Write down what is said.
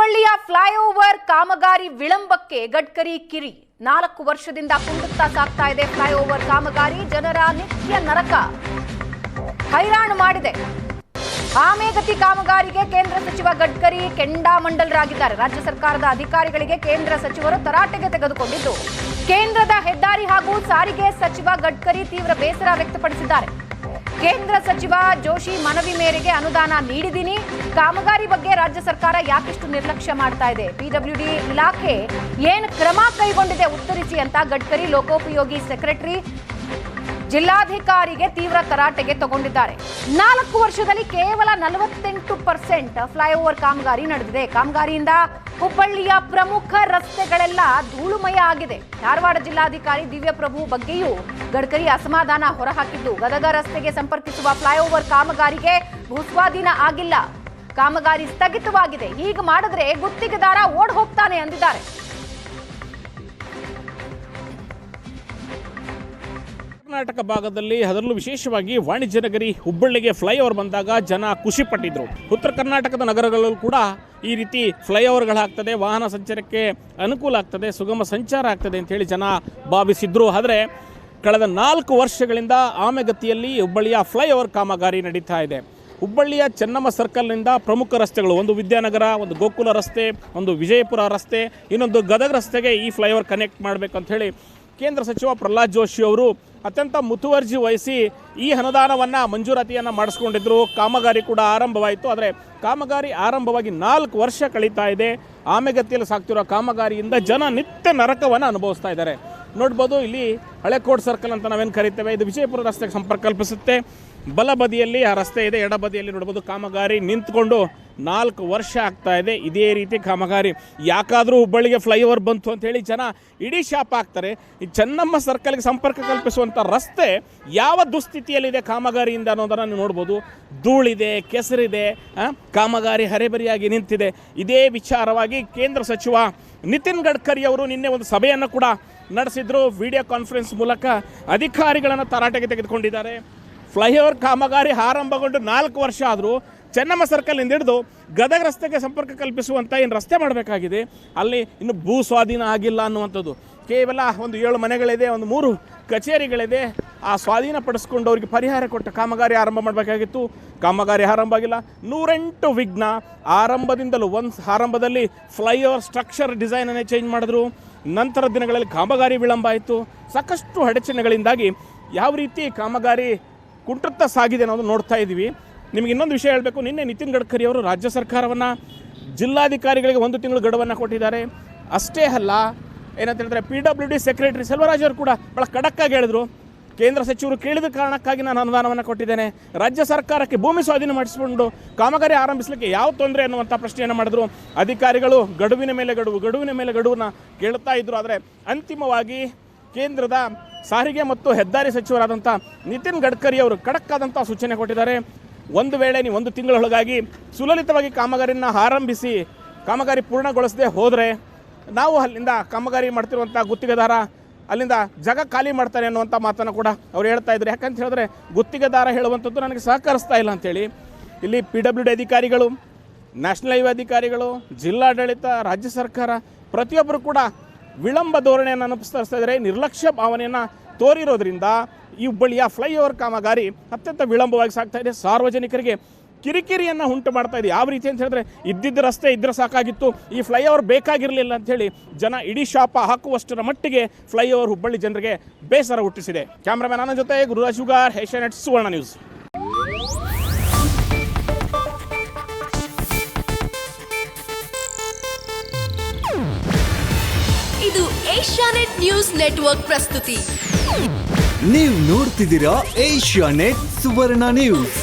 ಹುಬ್ಬಳ್ಳಿಯ ಫ್ಲೈಓವರ್ ಕಾಮಗಾರಿ ವಿಳಂಬಕ್ಕೆ ಗಡ್ಕರಿ ಕಿರಿ. 4 ವರ್ಷದಿಂದ ಕುಂಟುತ್ತಾ ಸಾಗ್ತಾ ಇದೆ ಫ್ಲೈಓವರ್ ಕಾಮಗಾರಿ. ಜನರ ನಿತ್ಯ ನರಕ ಹೈರಾಣು ಮಾಡಿದೆ. ಆಮೆಗತಿ ಕಾಮಗಾರಿಗೆ ಕೇಂದ್ರ ಸಚಿವ ಗಡ್ಕರಿ ಕೆಂಡಾಮಂಡಲರಾಗಿದ್ದಾರೆ. ರಾಜ್ಯ ಸರ್ಕಾರದ ಅಧಿಕಾರಿಗಳಿಗೆ ಕೇಂದ್ರ ಸಚಿವರು ತರಾಟೆಗೆ ತೆಗೆದುಕೊಂಡಿದ್ದು, ಕೇಂದ್ರದ ಹೆದ್ದಾರಿ ಹಾಗೂ ಸಾರಿಗೆ ಸಚಿವ ಗಡ್ಕರಿ ತೀವ್ರ ಬೇಸರ ವ್ಯಕ್ತಪಡಿಸಿದ್ದಾರೆ. ಕೇಂದ್ರ ಸಚಿವ ಜೋಶಿ ಮನವಿ ಮೇರೆಗೆ ಅನುದಾನ ನೀಡಿದ್ದೀನಿ, ಕಾಮಗಾರಿ ಬಗ್ಗೆ ರಾಜ್ಯ ಸರ್ಕಾರ ಯಾಕಿಷ್ಟು ನಿರ್ಲಕ್ಷ್ಯ ಮಾಡ್ತಾ ಇದೆ, ಪಿಡಬ್ಲ್ಯೂಡಿ ಇಲಾಖೆ ಏನು ಕ್ರಮ ಕೈಗೊಂಡಿದೆ ಉತ್ತರಿಸಿ ಅಂತ ಗಡ್ಕರಿ ಲೋಕೋಪಯೋಗಿ ಸೆಕ್ರೆಟರಿ ಜಿಲ್ಲಾಧಿಕಾರಿಗೆ ತೀವ್ರ ತರಾಟೆಗೆ ತಗೊಂಡಿದ್ದಾರೆ. 4 ವರ್ಷದಲ್ಲಿ ಕೇವಲ 48% ಫ್ಲೈಓವರ್ ಕಾಮಗಾರಿ ನಡೆದಿದೆ. ಕಾಮಗಾರಿಯಿಂದ ಹುಬ್ಬಳ್ಳಿಯ ಪ್ರಮುಖ ರಸ್ತೆಗಳೆಲ್ಲ ಧೂಳುಮಯ ಆಗಿದೆ. ಧಾರವಾಡ ಜಿಲ್ಲಾಧಿಕಾರಿ ದಿವ್ಯಪ್ರಭು ಬಗ್ಗೆಯೂ ಗಡ್ಕರಿ ಅಸಮಾಧಾನ ಹೊರಹಾಕಿದ್ದು, ಗದಗ ರಸ್ತೆಗೆ ಸಂಪರ್ಕಿಸುವ ಫ್ಲೈಓವರ್ ಕಾಮಗಾರಿಗೆ ಭೂಸ್ವಾಧೀನ ಆಗಿಲ್ಲ, ಕಾಮಗಾರಿ ಸ್ಥಗಿತವಾಗಿದೆ, ಹೀಗೆ ಮಾಡಿದ್ರೆ ಗುತ್ತಿಗೆದಾರ ಓಡ್ ಹೋಗ್ತಾನೆ ಅಂದಿದ್ದಾರೆ. ಕರ್ನಾಟಕ ಭಾಗದಲ್ಲಿ ಅದರಲ್ಲೂ ವಿಶೇಷವಾಗಿ ವಾಣಿಜ್ಯ ನಗರಿ ಹುಬ್ಬಳ್ಳಿಗೆ ಫ್ಲೈಓವರ್ ಬಂದಾಗ ಜನ ಖುಷಿ ಪಟ್ಟಿದ್ರು. ಉತ್ತರ ಕರ್ನಾಟಕದ ನಗರಗಳಲ್ಲೂ ಕೂಡ ಈ ರೀತಿ ಫ್ಲೈಓವರ್ಗಳಾಗ್ತದೆ, ವಾಹನ ಸಂಚಾರಕ್ಕೆ ಅನುಕೂಲ ಆಗ್ತದೆ, ಸುಗಮ ಸಂಚಾರ ಆಗ್ತದೆ ಅಂತೇಳಿ ಜನ ಭಾವಿಸಿದ್ರು. ಆದರೆ ಕಳೆದ 4 ವರ್ಷಗಳಿಂದ ಆಮೆಗತಿಯಲ್ಲಿ ಹುಬ್ಬಳ್ಳಿಯ ಫ್ಲೈಓವರ್ ಕಾಮಗಾರಿ ನಡೀತಾ ಇದೆ. ಹುಬ್ಬಳ್ಳಿಯ ಚೆನ್ನಮ್ಮ ಸರ್ಕಲ್ನಿಂದ ಪ್ರಮುಖ ರಸ್ತೆಗಳು, ಒಂದು ವಿದ್ಯಾನಗರ, ಒಂದು ಗೋಕುಲ ರಸ್ತೆ, ಒಂದು ವಿಜಯಪುರ ರಸ್ತೆ, ಇನ್ನೊಂದು ಗದಗ ರಸ್ತೆಗೆ ಈ ಫ್ಲೈಓವರ್ ಕನೆಕ್ಟ್ ಮಾಡಬೇಕು ಅಂತ ಹೇಳಿ ಕೇಂದ್ರ ಸಚಿವ ಪ್ರಹ್ಲಾದ್ ಜೋಶಿ ಅವರು ಅತ್ಯಂತ ಮುತುವರ್ಜಿ ವಹಿಸಿ ಈ ಅನುದಾನವನ್ನು ಮಂಜೂರಾತಿಯನ್ನು ಮಾಡಿಸ್ಕೊಂಡಿದ್ರು. ಕಾಮಗಾರಿ ಕೂಡ ಆರಂಭವಾಯಿತು. ಆದರೆ ಕಾಮಗಾರಿ ಆರಂಭವಾಗಿ 4 ವರ್ಷ ಕಳೀತಾ ಇದೆ. ಆಮೆಗತಿಯಲ್ಲಿ ಸಾಗ್ತಿರೋ ಕಾಮಗಾರಿಯಿಂದ ಜನ ನಿತ್ಯ ನರಕವನ್ನು ಅನುಭವಿಸ್ತಾ ಇದ್ದಾರೆ. ನೋಡ್ಬೋದು, ಇಲ್ಲಿ ಹಳೆಕೋಡ್ ಸರ್ಕಲ್ ಅಂತ ನಾವೇನು ಕರಿತೇವೆ, ಇದು ವಿಜಯಪುರ ರಸ್ತೆಗೆ ಸಂಪರ್ಕ ಕಲ್ಪಿಸುತ್ತೆ. ಬಲಬದಿಯಲ್ಲಿ ಆ ರಸ್ತೆ ಇದೆ, ಎಡಬದಿಯಲ್ಲಿ ನೋಡ್ಬೋದು ಕಾಮಗಾರಿ ನಿಂತ್ಕೊಂಡು 4 ವರ್ಷ ಆಗ್ತಾ ಇದೆ. ಇದೇ ರೀತಿ ಕಾಮಗಾರಿ ಯಾಕಾದರೂ ಹುಬ್ಬಳ್ಳಿಗೆ ಫ್ಲೈಓವರ್ ಬಂತು ಅಂತೇಳಿ ಜನ ಇಡೀ ಶಾಪ ಆಗ್ತಾರೆ. ಈ ಚೆನ್ನಮ್ಮ ಸರ್ಕಲ್ಗೆ ಸಂಪರ್ಕ ಕಲ್ಪಿಸುವಂಥ ರಸ್ತೆ ಯಾವ ದುಸ್ಥಿತಿಯಲ್ಲಿದೆ ಕಾಮಗಾರಿಯಿಂದ ಅನ್ನೋದನ್ನು ನೀವು ನೋಡ್ಬೋದು. ಧೂಳಿದೆ, ಕೆಸರಿದೆ, ಕಾಮಗಾರಿ ಹರೆಬರಿಯಾಗಿ ನಿಂತಿದೆ. ಇದೇ ವಿಚಾರವಾಗಿ ಕೇಂದ್ರ ಸಚಿವ ನಿತಿನ್ ಗಡ್ಕರಿ ಅವರು ನಿನ್ನೆ ಒಂದು ಸಭೆಯನ್ನು ಕೂಡ ನಡೆಸಿದ್ರು. ವಿಡಿಯೋ ಕಾನ್ಫರೆನ್ಸ್ ಮೂಲಕ ಅಧಿಕಾರಿಗಳನ್ನು ತರಾಟೆಗೆ ತೆಗೆದುಕೊಂಡಿದ್ದಾರೆ. ಫ್ಲೈಓವರ್ ಕಾಮಗಾರಿ ಆರಂಭಗೊಂಡು 4 ವರ್ಷ ಆದರೂ ಚೆನ್ನಮ್ಮ ಸರ್ಕಲ್ನಿಂದ ಹಿಡಿದು ಗದಗ ರಸ್ತೆಗೆ ಸಂಪರ್ಕ ಕಲ್ಪಿಸುವಂಥ ಏನು ರಸ್ತೆ ಮಾಡಬೇಕಾಗಿದೆ, ಅಲ್ಲಿ ಇನ್ನು ಭೂ ಸ್ವಾಧೀನ ಆಗಿಲ್ಲ ಅನ್ನುವಂಥದ್ದು. ಕೇವಲ ಒಂದು 7 ಮನೆಗಳಿದೆ, ಒಂದು 3 ಕಚೇರಿಗಳಿದೆ. ಆ ಸ್ವಾಧೀನ ಪಡಿಸ್ಕೊಂಡು ಅವರಿಗೆ ಪರಿಹಾರ ಕೊಟ್ಟ ಕಾಮಗಾರಿ ಆರಂಭ ಮಾಡಬೇಕಾಗಿತ್ತು. ಕಾಮಗಾರಿ ಆರಂಭ ಆಗಿಲ್ಲ. 108 ವಿಘ್ನ. ಆರಂಭದಿಂದಲೂ ಆರಂಭದಲ್ಲಿ ಫ್ಲೈಓವರ್ ಸ್ಟ್ರಕ್ಚರ್ ಡಿಸೈನನ್ನೇ ಚೇಂಜ್ ಮಾಡಿದ್ರು. ನಂತರ ದಿನಗಳಲ್ಲಿ ಕಾಮಗಾರಿ ವಿಳಂಬ ಆಯಿತು. ಸಾಕಷ್ಟು ಅಡಚಣೆಗಳಿಂದಾಗಿ ಯಾವ ರೀತಿ ಕಾಮಗಾರಿ ಕುಂಟುತ್ತಾ ಸಾಗಿದೆ ಅನ್ನೋದು ನೋಡ್ತಾ ಇದ್ದೀವಿ. ನಿಮಗೆ ಇನ್ನೊಂದು ವಿಷಯ ಹೇಳಬೇಕು. ನಿನ್ನೆ ನಿತಿನ್ ಗಡ್ಕರಿ ಅವರು ರಾಜ್ಯ ಸರ್ಕಾರವನ್ನು ಜಿಲ್ಲಾಧಿಕಾರಿಗಳಿಗೆ 1 ತಿಂಗಳು ಗಡುವನ್ನು ಕೊಟ್ಟಿದ್ದಾರೆ. ಅಷ್ಟೇ ಅಲ್ಲ, ಏನಂತ ಹೇಳಿದ್ರೆ PWD ಸೆಕ್ರೆಟರಿ ಸೆಲ್ವರಾಜ್ ಅವರು ಕೂಡ ಭಾಳ ಖಡಕ್ಕಾಗಿ ಹೇಳಿದ್ರು, ಕೇಂದ್ರ ಸಚಿವರು ಕೇಳಿದ ಕಾರಣಕ್ಕಾಗಿ ನಾನು ಅನುದಾನವನ್ನು ಕೊಟ್ಟಿದ್ದೇನೆ, ರಾಜ್ಯ ಸರ್ಕಾರಕ್ಕೆ ಭೂಮಿ ಸ್ವಾಧೀನ ಮಾಡಿಸಿಕೊಂಡು ಕಾಮಗಾರಿ ಆರಂಭಿಸಲಿಕ್ಕೆ ಯಾವ ತೊಂದರೆ ಅನ್ನುವಂಥ ಪ್ರಶ್ನೆಯನ್ನು ಮಾಡಿದ್ರು. ಅಧಿಕಾರಿಗಳು ಗಡುವಿನ ಮೇಲೆ ಗಡುವನ್ನು ಕೇಳ್ತಾ ಇದ್ರು. ಆದರೆ ಅಂತಿಮವಾಗಿ ಕೇಂದ್ರದ ಸಾರಿಗೆ ಮತ್ತು ಹೆದ್ದಾರಿ ಸಚಿವರಾದಂಥ ನಿತಿನ್ ಗಡ್ಕರಿ ಅವರು ಖಡಕ್ಕಾದಂಥ ಸೂಚನೆ ಕೊಟ್ಟಿದ್ದಾರೆ. ಒಂದು ವೇಳೆ ನೀವು 1 ತಿಂಗಳೊಳಗಾಗಿ ಸುಲಲಿತವಾಗಿ ಕಾಮಗಾರಿಯನ್ನು ಆರಂಭಿಸಿ ಕಾಮಗಾರಿ ಪೂರ್ಣಗೊಳಿಸದೆ ಹೋದರೆ ನಾವು ಅಲ್ಲಿಂದ ಕಾಮಗಾರಿ ಮಾಡ್ತಿರುವಂಥ ಗುತ್ತಿಗೆದಾರ ಅಲ್ಲಿಂದ ಜಾಗ ಖಾಲಿ ಮಾಡ್ತಾನೆ ಅನ್ನುವಂಥ ಮಾತನ್ನು ಕೂಡ ಅವ್ರು ಹೇಳ್ತಾ ಇದ್ರು. ಯಾಕಂತ ಹೇಳಿದ್ರೆ ಗುತ್ತಿಗೆದಾರ ಹೇಳುವಂಥದ್ದು ನನಗೆ ಸಹಕರಿಸ್ತಾ ಇಲ್ಲ ಅಂತೇಳಿ ಇಲ್ಲಿ PWD ಅಧಿಕಾರಿಗಳು, ನ್ಯಾಷನಲ್ ಹೈವೇ ಅಧಿಕಾರಿಗಳು, ಜಿಲ್ಲಾಡಳಿತ, ರಾಜ್ಯ ಸರ್ಕಾರ ಪ್ರತಿಯೊಬ್ಬರು ಕೂಡ ವಿಳಂಬ ಧೋರಣೆಯನ್ನು ಅನುಸರಿಸ್ತಾ ಇದ್ದಾರೆ. ನಿರ್ಲಕ್ಷ್ಯ ಭಾವನೆಯನ್ನು ತೋರಿರೋದ್ರಿಂದ ಈ ಹುಬ್ಬಳ್ಳಿಯ ಫ್ಲೈಓವರ್ ಕಾಮಗಾರಿ ಅತ್ಯಂತ ವಿಳಂಬವಾಗಿ ಸಾಗ್ತಾ ಇದೆ. ಸಾರ್ವಜನಿಕರಿಗೆ ಕಿರಿಕಿರಿಯನ್ನು ಉಂಟು ಮಾಡ್ತಾ ಇದೆ. ಯಾವ ರೀತಿ ಅಂತ ಹೇಳಿದ್ರೆ ಇದ್ದಿದ್ದ ರಸ್ತೆ ಇದ್ರೆ ಸಾಕಾಗಿತ್ತು, ಈ ಫ್ಲೈಓವರ್ ಬೇಕಾಗಿರಲಿಲ್ಲ ಅಂಥೇಳಿ ಜನ ಇಡೀ ಶಾಪ ಹಾಕುವಷ್ಟರ ಮಟ್ಟಿಗೆ ಫ್ಲೈಓವರ್ ಹುಬ್ಬಳ್ಳಿ ಜನರಿಗೆ ಬೇಸರ ಹುಟ್ಟಿಸಿದೆ. ಕ್ಯಾಮ್ರಾಮನ್ ನನ್ನ ಜೊತೆ ಗುರುರಾಜ್ ಶುಗಾರ್, ಏಷ್ಯಾನೆಟ್ ಸುವರ್ಣ ನ್ಯೂಸ್. ಇದು ಏಷ್ಯಾನೆಟ್ ನ್ಯೂಸ್ ನೆಟ್ವರ್ಕ್ ಪ್ರಸ್ತುತಿ. ನೀವು ನೋಡ್ತಿದ್ದೀರಾ ಏಷ್ಯಾನೆಟ್ ಸುವರ್ಣ ನ್ಯೂಸ್.